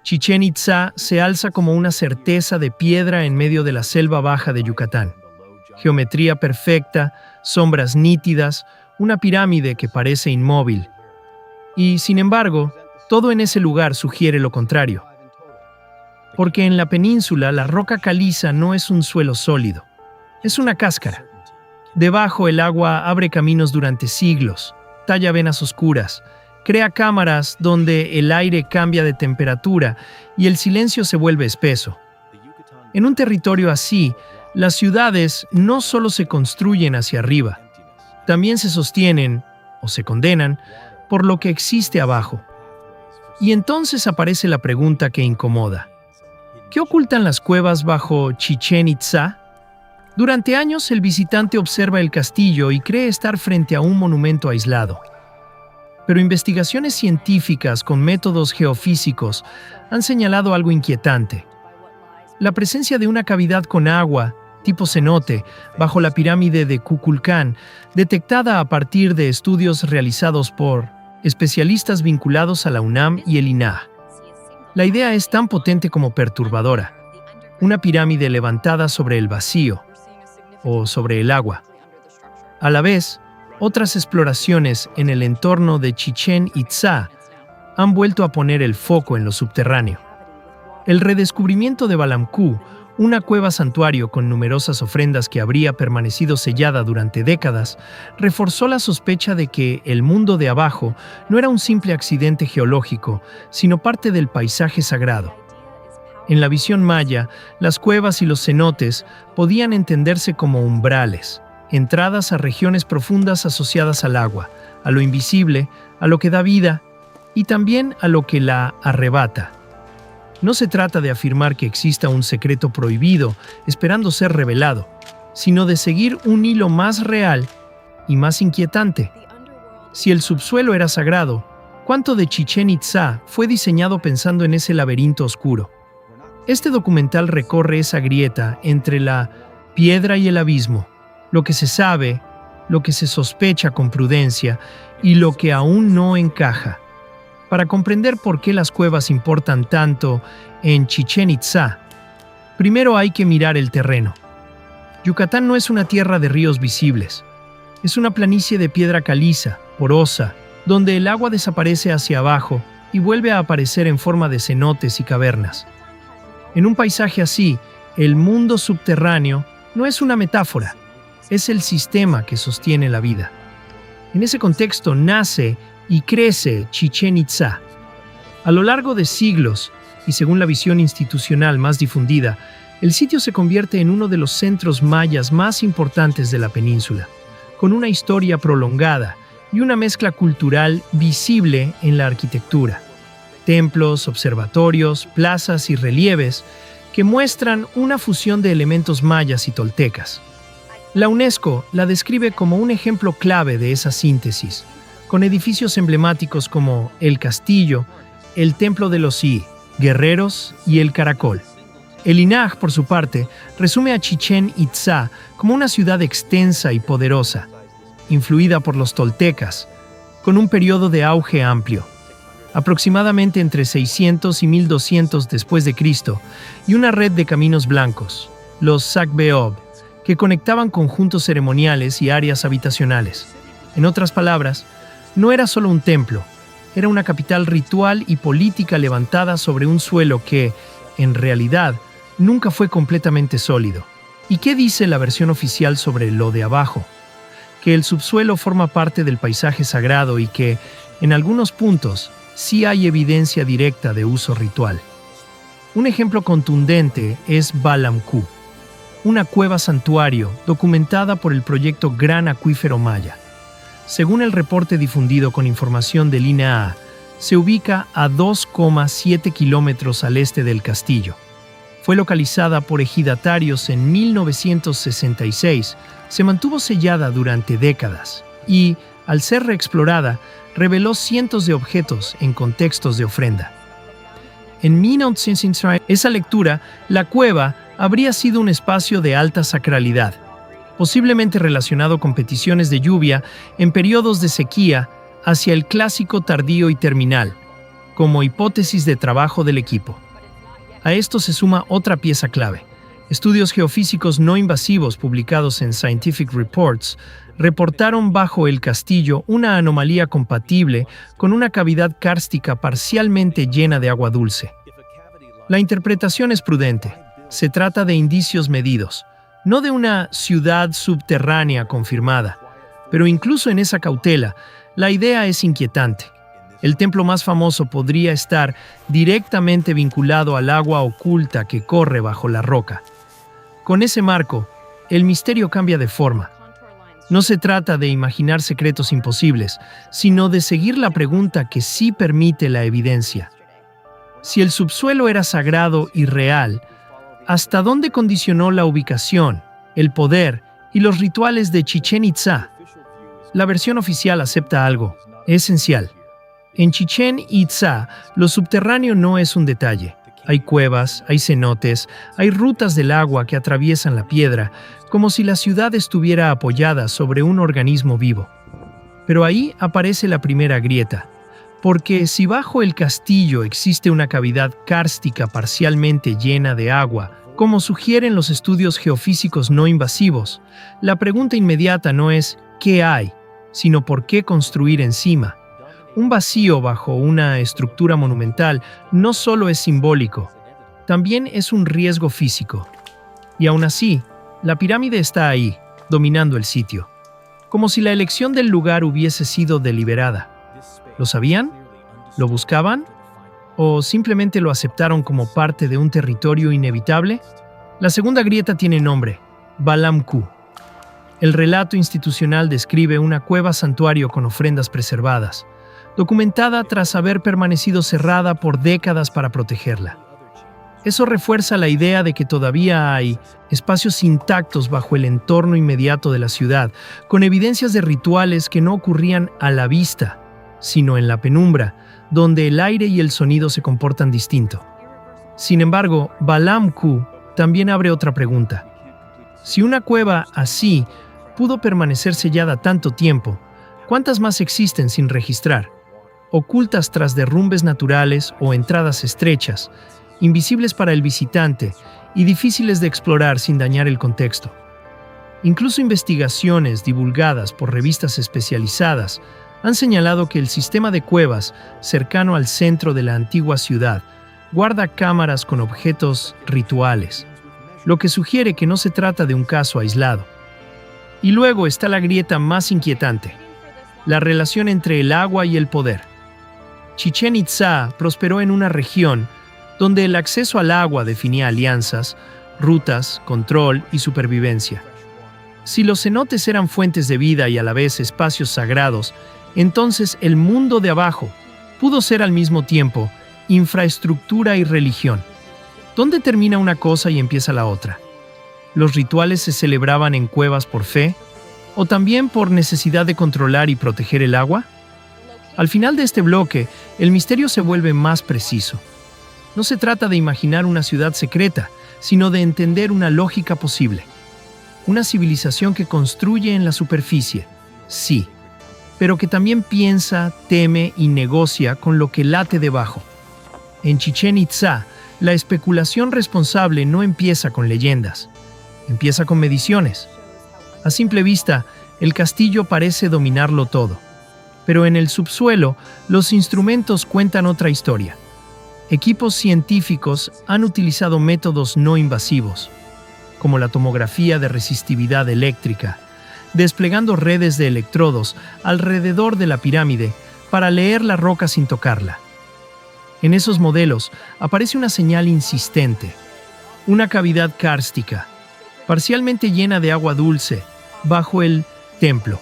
Chichén Itzá se alza como una certeza de piedra en medio de la selva baja de Yucatán. Geometría perfecta, sombras nítidas, una pirámide que parece inmóvil. Y, sin embargo, todo en ese lugar sugiere lo contrario. Porque en la península la roca caliza no es un suelo sólido, es una cáscara. Debajo el agua abre caminos durante siglos, talla venas oscuras, crea cámaras donde el aire cambia de temperatura y el silencio se vuelve espeso. En un territorio así, las ciudades no solo se construyen hacia arriba, también se sostienen, o se condenan, por lo que existe abajo. Y entonces aparece la pregunta que incomoda. ¿Qué ocultan las cuevas bajo Chichén Itzá? Durante años el visitante observa el castillo y cree estar frente a un monumento aislado. Pero investigaciones científicas con métodos geofísicos han señalado algo inquietante. La presencia de una cavidad con agua, tipo cenote, bajo la pirámide de Kukulcán, detectada a partir de estudios realizados por especialistas vinculados a la UNAM y el INAH. La idea es tan potente como perturbadora. Una pirámide levantada sobre el vacío, o sobre el agua. A la vez, otras exploraciones en el entorno de Chichén Itzá han vuelto a poner el foco en lo subterráneo. El redescubrimiento de Balamcú, una cueva santuario con numerosas ofrendas que habría permanecido sellada durante décadas, reforzó la sospecha de que el mundo de abajo no era un simple accidente geológico, sino parte del paisaje sagrado. En la visión maya, las cuevas y los cenotes podían entenderse como umbrales, entradas a regiones profundas asociadas al agua, a lo invisible, a lo que da vida y también a lo que la arrebata. No se trata de afirmar que exista un secreto prohibido esperando ser revelado, sino de seguir un hilo más real y más inquietante. Si el subsuelo era sagrado, ¿cuánto de Chichén Itzá fue diseñado pensando en ese laberinto oscuro? Este documental recorre esa grieta entre la piedra y el abismo, lo que se sabe, lo que se sospecha con prudencia y lo que aún no encaja. Para comprender por qué las cuevas importan tanto en Chichén Itzá, primero hay que mirar el terreno. Yucatán no es una tierra de ríos visibles. Es una planicie de piedra caliza, porosa, donde el agua desaparece hacia abajo y vuelve a aparecer en forma de cenotes y cavernas. En un paisaje así, el mundo subterráneo no es una metáfora, es el sistema que sostiene la vida. En ese contexto nace y crece Chichén Itzá. A lo largo de siglos, y según la visión institucional más difundida, el sitio se convierte en uno de los centros mayas más importantes de la península, con una historia prolongada y una mezcla cultural visible en la arquitectura. Templos, observatorios, plazas y relieves que muestran una fusión de elementos mayas y toltecas. La UNESCO la describe como un ejemplo clave de esa síntesis, con edificios emblemáticos como el Castillo, el Templo de los Guerreros y el Caracol. El INAH, por su parte, resume a Chichén Itzá como una ciudad extensa y poderosa, influida por los toltecas, con un periodo de auge amplio, aproximadamente entre 600 y 1200 después de Cristo, y una red de caminos blancos, los Sacbeob, que conectaban conjuntos ceremoniales y áreas habitacionales. En otras palabras, no era solo un templo, era una capital ritual y política levantada sobre un suelo que, en realidad, nunca fue completamente sólido. ¿Y qué dice la versión oficial sobre lo de abajo? Que el subsuelo forma parte del paisaje sagrado y que, en algunos puntos, sí hay evidencia directa de uso ritual. Un ejemplo contundente es Balamcú, una cueva santuario documentada por el proyecto Gran Acuífero Maya. Según el reporte difundido con información del INAH, se ubica a 2,7 kilómetros al este del castillo. Fue localizada por ejidatarios en 1966, se mantuvo sellada durante décadas y, al ser reexplorada, reveló cientos de objetos en contextos de ofrenda. En esa lectura, la cueva habría sido un espacio de alta sacralidad, posiblemente relacionado con peticiones de lluvia en periodos de sequía hacia el clásico tardío y terminal, como hipótesis de trabajo del equipo. A esto se suma otra pieza clave. Estudios geofísicos no invasivos publicados en Scientific Reports reportaron bajo el castillo una anomalía compatible con una cavidad kárstica parcialmente llena de agua dulce. La interpretación es prudente. Se trata de indicios medidos, no de una ciudad subterránea confirmada. Pero incluso en esa cautela, la idea es inquietante. El templo más famoso podría estar directamente vinculado al agua oculta que corre bajo la roca. Con ese marco, el misterio cambia de forma. No se trata de imaginar secretos imposibles, sino de seguir la pregunta que sí permite la evidencia. Si el subsuelo era sagrado y real, ¿hasta dónde condicionó la ubicación, el poder y los rituales de Chichén Itzá? La versión oficial acepta algo esencial. En Chichén Itzá, lo subterráneo no es un detalle. Hay cuevas, hay cenotes, hay rutas del agua que atraviesan la piedra, como si la ciudad estuviera apoyada sobre un organismo vivo. Pero ahí aparece la primera grieta, porque si bajo el castillo existe una cavidad kárstica parcialmente llena de agua, como sugieren los estudios geofísicos no invasivos, la pregunta inmediata no es ¿qué hay?, sino ¿por qué construir encima? Un vacío bajo una estructura monumental no solo es simbólico, también es un riesgo físico. Y aún así, la pirámide está ahí, dominando el sitio, como si la elección del lugar hubiese sido deliberada. ¿Lo sabían? ¿Lo buscaban? ¿O simplemente lo aceptaron como parte de un territorio inevitable? La segunda grieta tiene nombre, Balam-Ku. El relato institucional describe una cueva santuario con ofrendas preservadas, documentada tras haber permanecido cerrada por décadas para protegerla. Eso refuerza la idea de que todavía hay espacios intactos bajo el entorno inmediato de la ciudad, con evidencias de rituales que no ocurrían a la vista, sino en la penumbra, donde el aire y el sonido se comportan distinto. Sin embargo, Balam-Ku también abre otra pregunta. Si una cueva así pudo permanecer sellada tanto tiempo, ¿cuántas más existen sin registrar? Ocultas tras derrumbes naturales o entradas estrechas, invisibles para el visitante y difíciles de explorar sin dañar el contexto. Incluso investigaciones divulgadas por revistas especializadas han señalado que el sistema de cuevas cercano al centro de la antigua ciudad guarda cámaras con objetos rituales, lo que sugiere que no se trata de un caso aislado. Y luego está la grieta más inquietante, la relación entre el agua y el poder. Chichén Itzá prosperó en una región donde el acceso al agua definía alianzas, rutas, control y supervivencia. Si los cenotes eran fuentes de vida y a la vez espacios sagrados, entonces el mundo de abajo pudo ser al mismo tiempo infraestructura y religión. ¿Dónde termina una cosa y empieza la otra? ¿Los rituales se celebraban en cuevas por fe o también por necesidad de controlar y proteger el agua? Al final de este bloque, el misterio se vuelve más preciso. No se trata de imaginar una ciudad secreta, sino de entender una lógica posible. Una civilización que construye en la superficie, sí, pero que también piensa, teme y negocia con lo que late debajo. En Chichén Itzá, la especulación responsable no empieza con leyendas, empieza con mediciones. A simple vista, el castillo parece dominarlo todo, pero en el subsuelo, los instrumentos cuentan otra historia. Equipos científicos han utilizado métodos no invasivos, como la tomografía de resistividad eléctrica, desplegando redes de electrodos alrededor de la pirámide para leer la roca sin tocarla. En esos modelos aparece una señal insistente, una cavidad kárstica, parcialmente llena de agua dulce, bajo el templo.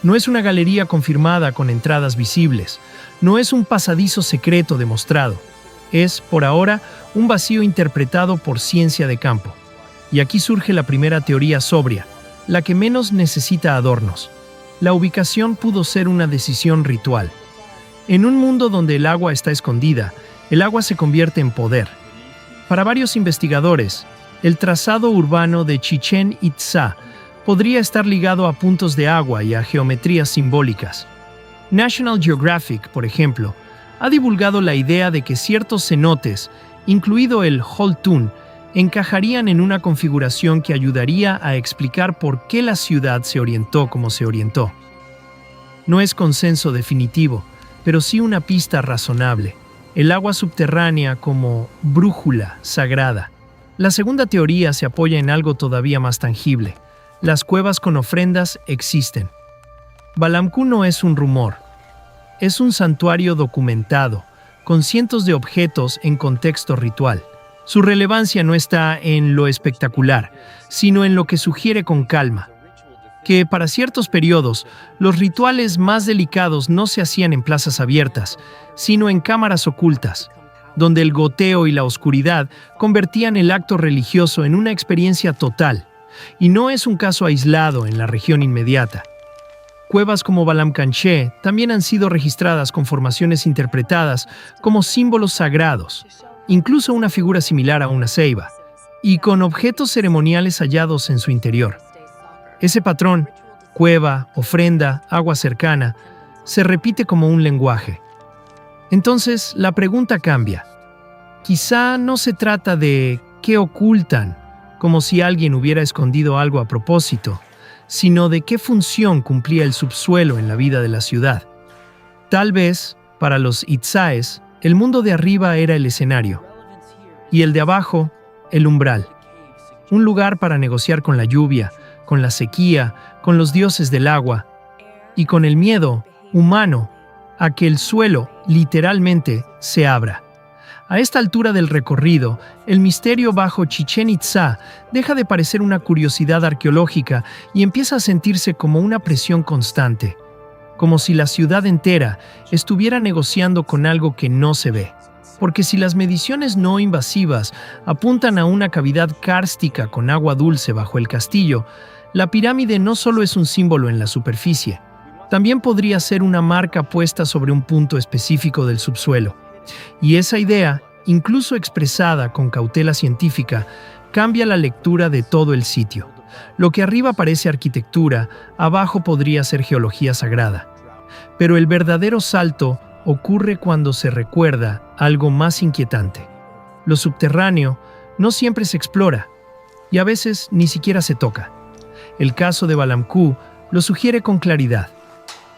No es una galería confirmada con entradas visibles, no es un pasadizo secreto demostrado. Es, por ahora, un vacío interpretado por ciencia de campo. Y aquí surge la primera teoría sobria, la que menos necesita adornos. La ubicación pudo ser una decisión ritual. En un mundo donde el agua está escondida, el agua se convierte en poder. Para varios investigadores, el trazado urbano de Chichén Itzá podría estar ligado a puntos de agua y a geometrías simbólicas. National Geographic, por ejemplo, ha divulgado la idea de que ciertos cenotes, incluido el Holtun, encajarían en una configuración que ayudaría a explicar por qué la ciudad se orientó como se orientó. No es consenso definitivo, pero sí una pista razonable. El agua subterránea como brújula sagrada. La segunda teoría se apoya en algo todavía más tangible. Las cuevas con ofrendas existen. Balamku no es un rumor. Es un santuario documentado, con cientos de objetos en contexto ritual. Su relevancia no está en lo espectacular, sino en lo que sugiere con calma. Que para ciertos periodos, los rituales más delicados no se hacían en plazas abiertas, sino en cámaras ocultas, donde el goteo y la oscuridad convertían el acto religioso en una experiencia total, y no es un caso aislado en la región inmediata. Cuevas como Balamkanché también han sido registradas con formaciones interpretadas como símbolos sagrados, incluso una figura similar a una ceiba, y con objetos ceremoniales hallados en su interior. Ese patrón, cueva, ofrenda, agua cercana, se repite como un lenguaje. Entonces, la pregunta cambia. Quizá no se trata de qué ocultan, como si alguien hubiera escondido algo a propósito, sino de qué función cumplía el subsuelo en la vida de la ciudad. Tal vez, para los Itzáes, el mundo de arriba era el escenario, y el de abajo, el umbral. Un lugar para negociar con la lluvia, con la sequía, con los dioses del agua, y con el miedo humano a que el suelo, literalmente, se abra. A esta altura del recorrido, el misterio bajo Chichén Itzá deja de parecer una curiosidad arqueológica y empieza a sentirse como una presión constante, como si la ciudad entera estuviera negociando con algo que no se ve. Porque si las mediciones no invasivas apuntan a una cavidad kárstica con agua dulce bajo el castillo, la pirámide no solo es un símbolo en la superficie, también podría ser una marca puesta sobre un punto específico del subsuelo. Y esa idea, incluso expresada con cautela científica, cambia la lectura de todo el sitio. Lo que arriba parece arquitectura, abajo podría ser geología sagrada. Pero el verdadero salto ocurre cuando se recuerda algo más inquietante. Lo subterráneo no siempre se explora, y a veces ni siquiera se toca. El caso de Balamku lo sugiere con claridad.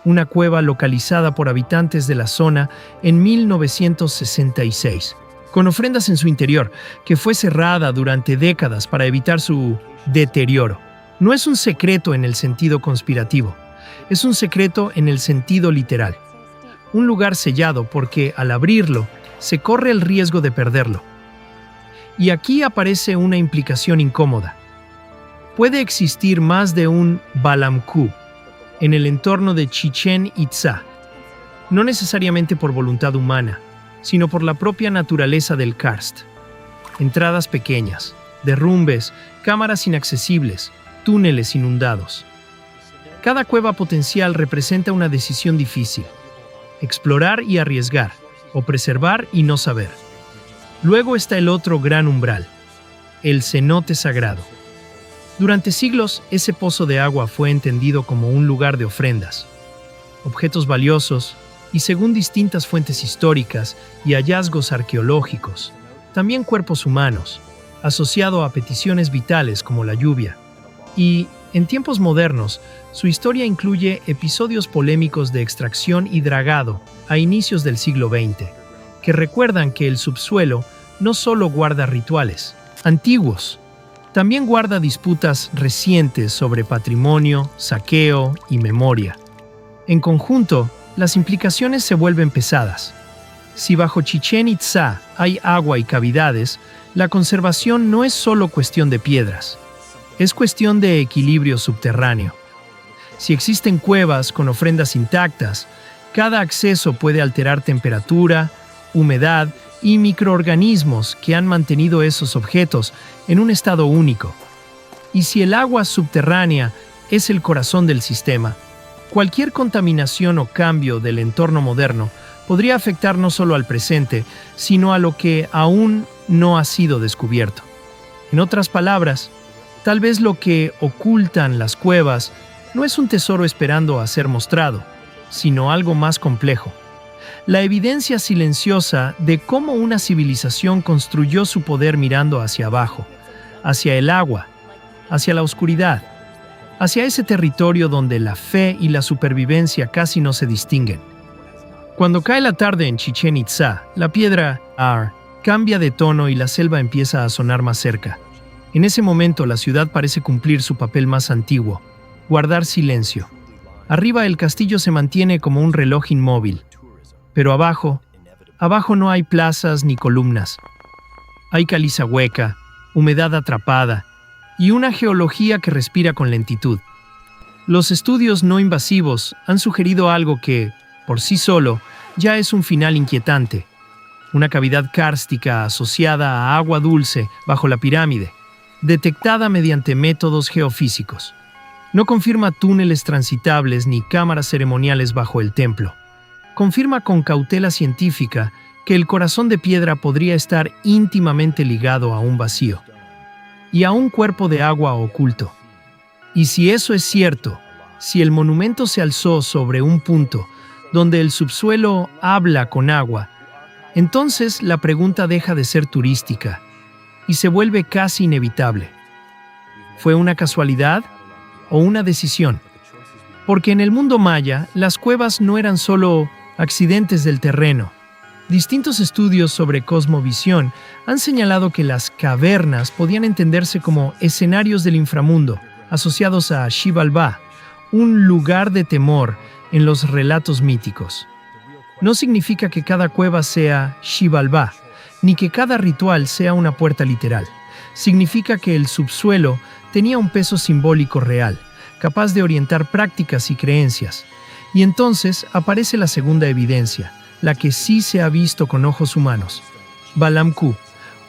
Una cueva localizada por habitantes de la zona en 1966, con ofrendas en su interior, que fue cerrada durante décadas para evitar su deterioro. No es un secreto en el sentido conspirativo, es un secreto en el sentido literal. Un lugar sellado porque, al abrirlo, se corre el riesgo de perderlo. Y aquí aparece una implicación incómoda. Puede existir más de un Balamku en el entorno de Chichén Itzá, no necesariamente por voluntad humana, sino por la propia naturaleza del karst. Entradas pequeñas, derrumbes, cámaras inaccesibles, túneles inundados. Cada cueva potencial representa una decisión difícil: explorar y arriesgar, o preservar y no saber. Luego está el otro gran umbral, el cenote sagrado. Durante siglos, ese pozo de agua fue entendido como un lugar de ofrendas, objetos valiosos y, según distintas fuentes históricas y hallazgos arqueológicos, también cuerpos humanos, asociado a peticiones vitales como la lluvia. Y, en tiempos modernos, su historia incluye episodios polémicos de extracción y dragado a inicios del siglo XX, que recuerdan que el subsuelo no solo guarda rituales antiguos, también guarda disputas recientes sobre patrimonio, saqueo y memoria. En conjunto, las implicaciones se vuelven pesadas. Si bajo Chichén Itzá hay agua y cavidades, la conservación no es solo cuestión de piedras, es cuestión de equilibrio subterráneo. Si existen cuevas con ofrendas intactas, cada acceso puede alterar temperatura, humedad y microorganismos que han mantenido esos objetos en un estado único. Y si el agua subterránea es el corazón del sistema, cualquier contaminación o cambio del entorno moderno podría afectar no solo al presente, sino a lo que aún no ha sido descubierto. En otras palabras, tal vez lo que ocultan las cuevas no es un tesoro esperando a ser mostrado, sino algo más complejo. la evidencia silenciosa de cómo una civilización construyó su poder mirando hacia abajo, hacia el agua, hacia la oscuridad, hacia ese territorio donde la fe y la supervivencia casi no se distinguen. Cuando cae la tarde en Chichén Itzá, la piedra Ar cambia de tono y la selva empieza a sonar más cerca. En ese momento la ciudad parece cumplir su papel más antiguo, guardar silencio. Arriba el castillo se mantiene como un reloj inmóvil, pero abajo no hay plazas ni columnas. Hay caliza hueca, humedad atrapada y una geología que respira con lentitud. Los estudios no invasivos han sugerido algo que, por sí solo, ya es un final inquietante. Una cavidad kárstica asociada a agua dulce bajo la pirámide, detectada mediante métodos geofísicos. No confirma túneles transitables ni cámaras ceremoniales bajo el templo. Confirma con cautela científica que el corazón de piedra podría estar íntimamente ligado a un vacío y a un cuerpo de agua oculto. Y si eso es cierto, si el monumento se alzó sobre un punto donde el subsuelo habla con agua, entonces la pregunta deja de ser turística y se vuelve casi inevitable. ¿Fue una casualidad o una decisión? Porque en el mundo maya, las cuevas no eran solo accidentes del terreno. Distintos estudios sobre cosmovisión han señalado que las cavernas podían entenderse como escenarios del inframundo, asociados a Xibalbá, un lugar de temor en los relatos míticos. No significa que cada cueva sea Xibalbá, ni que cada ritual sea una puerta literal. Significa que el subsuelo tenía un peso simbólico real, capaz de orientar prácticas y creencias. Y entonces aparece la segunda evidencia, la que sí se ha visto con ojos humanos. Balamku,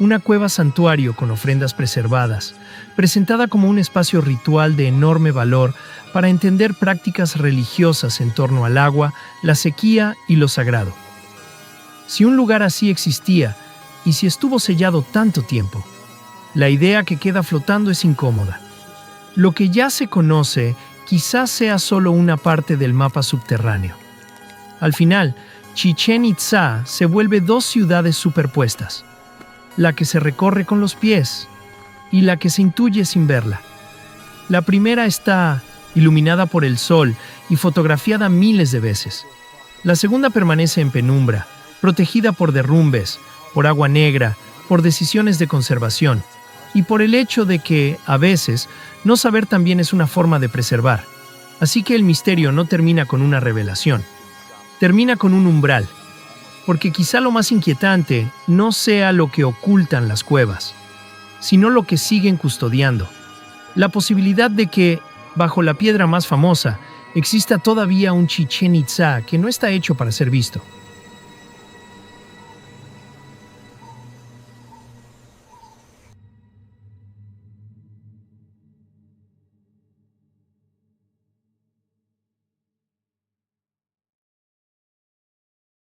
una cueva santuario con ofrendas preservadas, presentada como un espacio ritual de enorme valor para entender prácticas religiosas en torno al agua, la sequía y lo sagrado. Si un lugar así existía, y si estuvo sellado tanto tiempo, la idea que queda flotando es incómoda. Lo que ya se conoce quizás sea solo una parte del mapa subterráneo. Al final, Chichén Itzá se vuelve dos ciudades superpuestas, la que se recorre con los pies y la que se intuye sin verla. La primera está iluminada por el sol y fotografiada miles de veces. La segunda permanece en penumbra, protegida por derrumbes, por agua negra, por decisiones de conservación y por el hecho de que, a veces, no saber también es una forma de preservar. Así que el misterio no termina con una revelación, termina con un umbral, porque quizá lo más inquietante no sea lo que ocultan las cuevas, sino lo que siguen custodiando. La posibilidad de que, bajo la piedra más famosa, exista todavía un Chichén Itzá que no está hecho para ser visto.